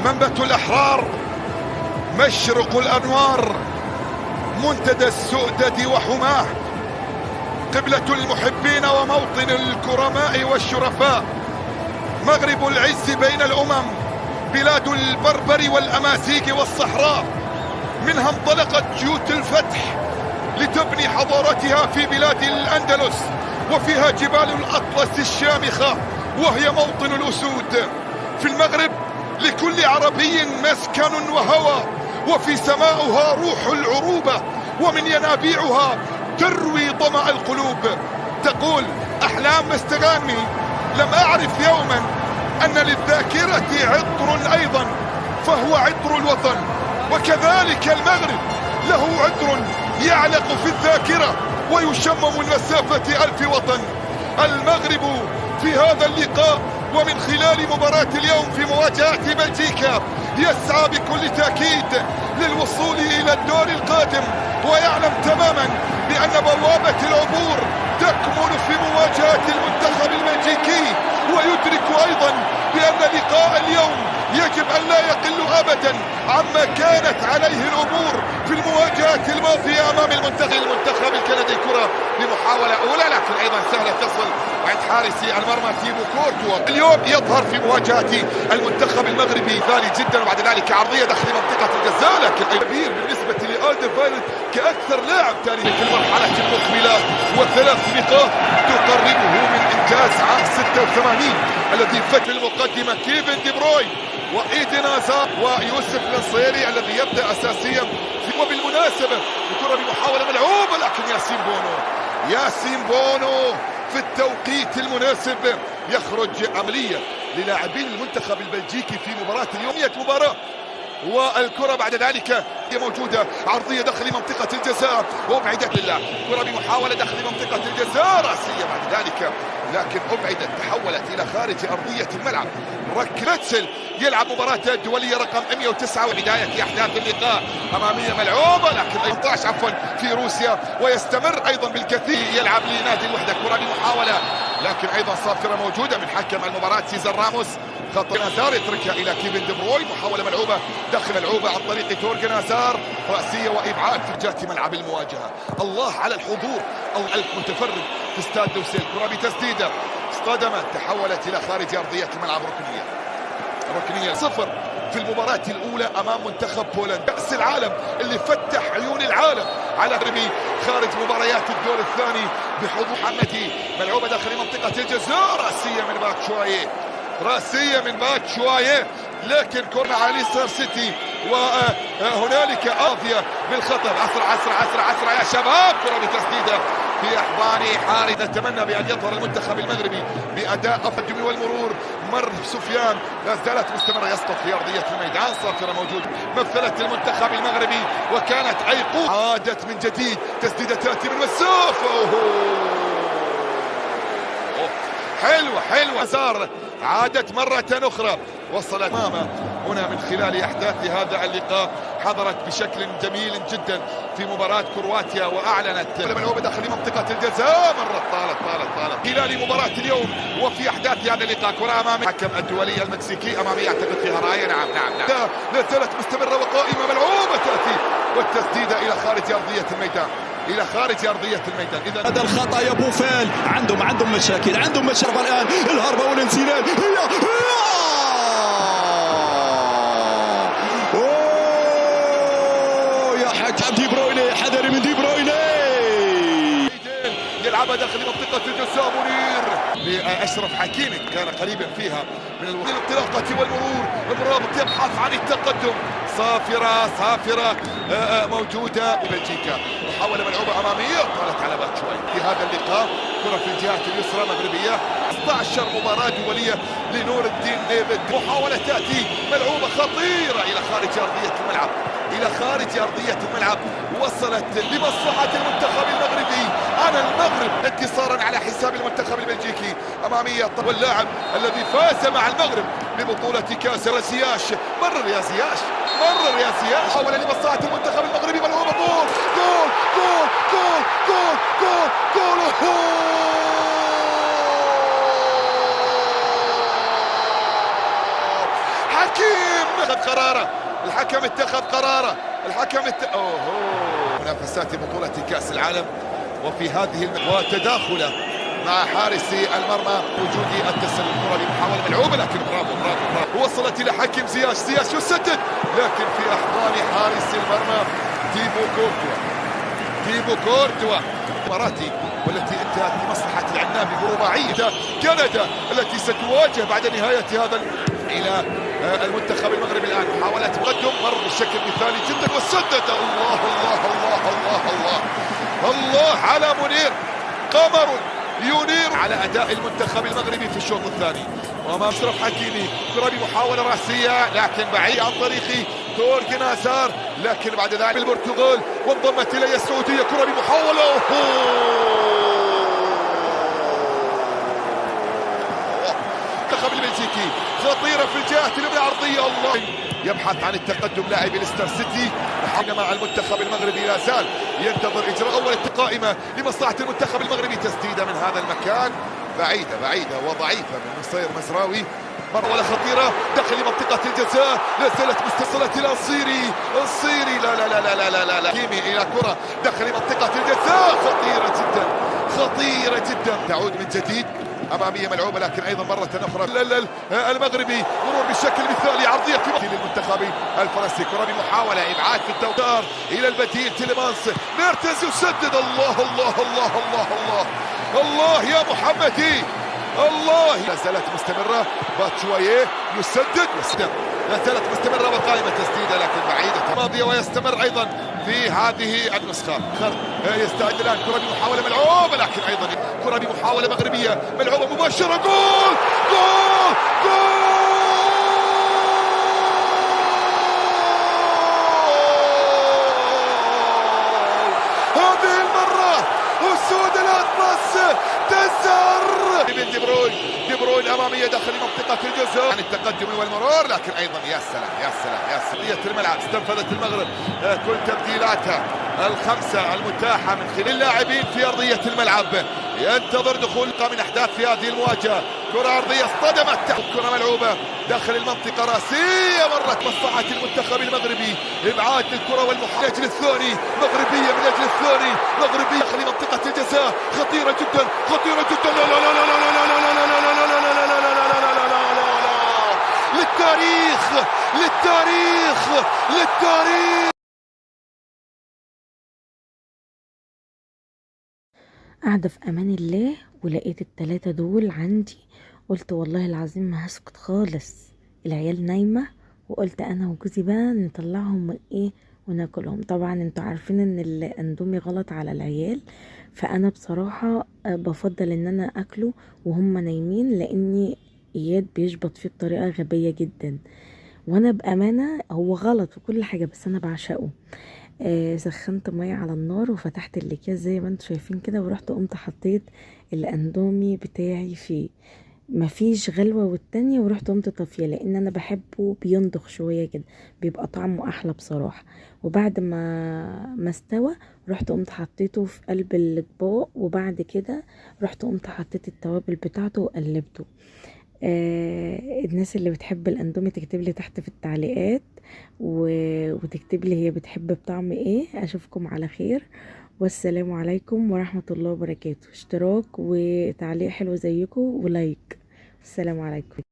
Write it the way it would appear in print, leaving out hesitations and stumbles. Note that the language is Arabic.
منبت الأحرار، مشرق الأنوار، منتدى السؤدد وحماه، قبلة المحبين وموطن الكرماء والشرفاء، مغرب العز بين الأمم، بلاد البربر والأمازيغ والصحراء. منها انطلقت جيوش الفتح لتبني حضارتها في بلاد الأندلس، وفيها جبال الأطلس الشامخة وهي موطن الأسود. في المغرب لكل عربي مسكن وهوى، وفي سماؤها روح العروبة، ومن ينابيعها تروي ظمأ القلوب. تقول أحلام مستغانمي: لم أعرف يوما أن للذاكرة عطر أيضا فهو عطر الوطن، وكذلك المغرب له عطر يعلق في الذاكرة ويشمم من مسافة 1000 وطن. المغرب في هذا اللقاء ومن خلال مباراة اليوم في مواجهة بلجيكا يسعى بكل تأكيد للوصول إلى الدور القادم، ويعلم تماما بأن بوابة العبور تكمن في مواجهة المنتخب البلجيكي، ويدرك أيضا بأن لقاء اليوم يجب أن لا يقل أبدا عما كانت عليه الأمور في المواجهة الماضية أمام المنتخب الكندي. كرة بمحاولة أولى لكن أيضا سهلة تصل عند حارس المرمى تيبو كورتوا. اليوم يظهر في مواجهة المنتخب المغربي ثاني جدا، وبعد ذلك عرضية داخل منطقة الجزاء، لكن كبير بالنسبة لألدرفايلد كأكثر لاعب تاريخي في المرحلة المقبلة، وثلاث نقاط تقربه من إنجاز عام 86 الذي فتح المقدمة كيفن دي بروين وإيدن هازارد ويوسف النصيري الذي يبدأ أساسيا. وبالمناسبة الكرة بمحاولة ملعوبة لكن ياسين بونو في التوقيت المناسب يخرج عملية للاعبين المنتخب البلجيكي في مباراة اليومية مباراة. والكرة بعد ذلك هي موجودة، عرضية داخل منطقة الجزاء وابعدت لله، كرة بمحاولة داخل منطقة الجزاء رأسية بعد ذلك لكن ابعدت، تحولت إلى خارج أرضية الملعب. ركلتسل يلعب مباراة الدولية رقم 109 وبداية أحداث اللقاء أمامية ملعوبة لكن 18 في روسيا، ويستمر أيضا بالكثير يلعب لنادي الوحدة. كرة بمحاولة لكن أيضا صافرة موجودة من حكم المباراة سيزر راموس. خطر هازار يتركها إلى كيفن دي بروين، محاولة ملعوبة داخل ملعوبة عن طريق تورغن هازار، رأسية وإبعاد في جهة ملعب المواجهة. الله على الحضور المتفرج في استاد دوسيل. كرة بتسديدة اصطدمت، تحولت إلى خارج أرضية الملعب. ركنية 0 في المباراة الأولى أمام منتخب بولندا، كأس العالم اللي فتح عيون العالم على غربي خارج مباريات الدور الثاني بحضور محمدي. ملعوبة داخل منطقة الجزاء، رأسية من باك شوية لكن كرة على ليستر سيتي، وهنالك قاضية بالخطر. عسرة يا شباب، كرة بتسديدة في أحضان حارس. نتمنى بأن يظهر المنتخب المغربي بأداء أفضل والمرور. مر سفيان لا زالت مستمرة، يسقط في أرضية الميدان. صافرة موجود مثلت المنتخب المغربي وكانت أيقونة. عادت من جديد، تسديدة تأتي من مسافة حلوة هازارد، عادت مرة أخرى، وصلت أمامه هنا من خلال أحداث هذا اللقاء. حضرت بشكل جميل جدا في مباراة كرواتيا وأعلنت ملعوبة داخل منطقة الجزاء. مرة طالت خلال مباراة اليوم وفي أحداث هذا اللقاء. كرة أمام حكم الدولي المكسيكي أمامي يعتقد فيها راية. نعم لا زالت مستمرة وقائمة. ملعوبة تأتي والتسديدة إلى خارج أرضية الميدان، إذا هذا الخطأ يا بوفال. عندهم مشاكل الآن. الهربة والانسداد يا حكم دي برويني، حذري من دي برويني. يلعبها داخل منطقة الجزاء. منير لأشرف حكيمي كان قريبا فيها من الانطلاقة والمرور. الرابط يبحث عن التقدم. صافرة موجودة. بلجيكا محاولة ملعوبة أمامية طالت على باك شوي في هذا اللقاء. كرة في الجهة اليسرى مغربية. 16 مباراة دولية لنور الدين ديفيد. محاولة تأتي ملعوبة خطيرة إلى خارج أرضية الملعب، وصلت لمصلحة المنتخب المغربي. المغرب انتصارا على حساب المنتخب البلجيكي. أمامية واللاعب الذي فاز مع المغرب ببطولة كأس زياش. مرر يا زياش. حاول لمصلحة المنتخب المغربي. ملعوبة جول. الحكيم اتخذ قراره، الحكم اتخذ قراره، منافسات بطولة كأس العالم وفي هذه وتداخله مع حارس المرمى، وجود التسلل الكرة بمحاولة ملعوبة، لكن برافو وصلت إلى حكم زياش يسدد، لكن في أحضان حارس المرمى تيبو كورتوا مراتي، والتي انتهت لمصلحة العنابي برباعية كندا التي ستواجه بعد نهاية هذا إلى المنتخب المغربي. الآن محاولات تقدم مر بشكل مثالي جدا وسدد. الله الله الله الله الله الله على منير، قمر ينير على أداء المنتخب المغربي في الشوط الثاني. وأمام أشرف حكيمي كرة بمحاولة رأسية لكن بعيد عن طريق تورغ نازار، لكن بعد ذلك البرتغال وانضمت إليه السعودية، كرة بمحاولة المنتخب البلجيكي خطيرة في الجهة اليمنى عرضية. الله يبحث عن التقدم لاعب ليستر سيتي، حينما المنتخب المغربي لا زال ينتظر إجراء أول قائمة لمصلحة المنتخب المغربي. تسديدة من هذا المكان بعيدة وضعيفة من نصير مزراوي، مرة ولا خطيرة داخل منطقة الجزاء، لا زالت متصلة إلى الصيري لا كيمي إلى كرة داخل منطقة الجزاء، خطيرة جدا تعود من جديد أمامية ملعوبة، لكن أيضا مرة أخرى المغربي مرور بشكل مثالي، عرضية في للمنتخب الفرنسي، كرة بمحاولة إبعاد في التوتار إلى البديل تيليمانس، ميرتنز يسدد. الله الله الله الله الله الله يا محمدي، الله لا زالت مستمرة، باتشواييه يسدد لا زالت مستمرة وقائمة تسديدة لكن بعيدة ماضية، ويستمر أيضا في هذه النسخة. يستعد الآن كرة بمحاولة ملعوبة، لكن أيضا كرة بمحاولة مغربية ملعوبة مباشرة، جول هذه المرة أسود الأطلس تزهر. دي بروين أمامية داخل منطقة الجزاء عن التقدم والمرور، لكن أيضا يا سلام الملعب استنفذت المغرب كل تبديلاتها الخمسة المتاحة من خلال اللاعبين في أرضية الملعب، ينتظر دخول من أحداث في هذه المواجهة. كرة عرضية اصطدمت، كرة ملعوبة داخل المنطقة راسية، مرت مصلحة المنتخب المغربي، إبعاد الكرة والمحاولة من أجل الثاني، مغربية من أجل الثاني، مغربية داخل منطقة الجزاء، خطيرة جدا للتاريخ. قاعدة في أمان الله ولقيت التلاتة دول عندي، قلت والله العظيم ما هسكت خالص، العيال نايمة وقلت أنا وجوزي بقى نطلعهم وناكلهم. طبعا انتوا عارفين ان الاندومي غلط على العيال، فأنا بصراحة بفضل ان انا أكله وهم نايمين، لأني إياد بيشبط فيه بطريقة غبية جدا، وانا بأمانة هو غلط في كل حاجة بس انا بعشقه. سخنت ميه على النار وفتحت الاكياس زي ما انتم شايفين كده، ورحت قمت حطيت الاندومي بتاعي فيه، مفيش غلوة والتانية، ورحت قمت طافيه لان انا بحبه بينضخ شوية كده بيبقى طعمه احلى بصراحة. وبعد ما استوى رحت قمت حطيته في قلب الاطباق، وبعد كده رحت قمت حطيت التوابل بتاعته وقلبته. الناس اللي بتحب الاندومي تكتب لي تحت في التعليقات وتكتب لي هي بتحب بطعم ايه. اشوفكم على خير، والسلام عليكم ورحمة الله وبركاته. اشتراك وتعليق حلو زيكم ولايك. السلام عليكم.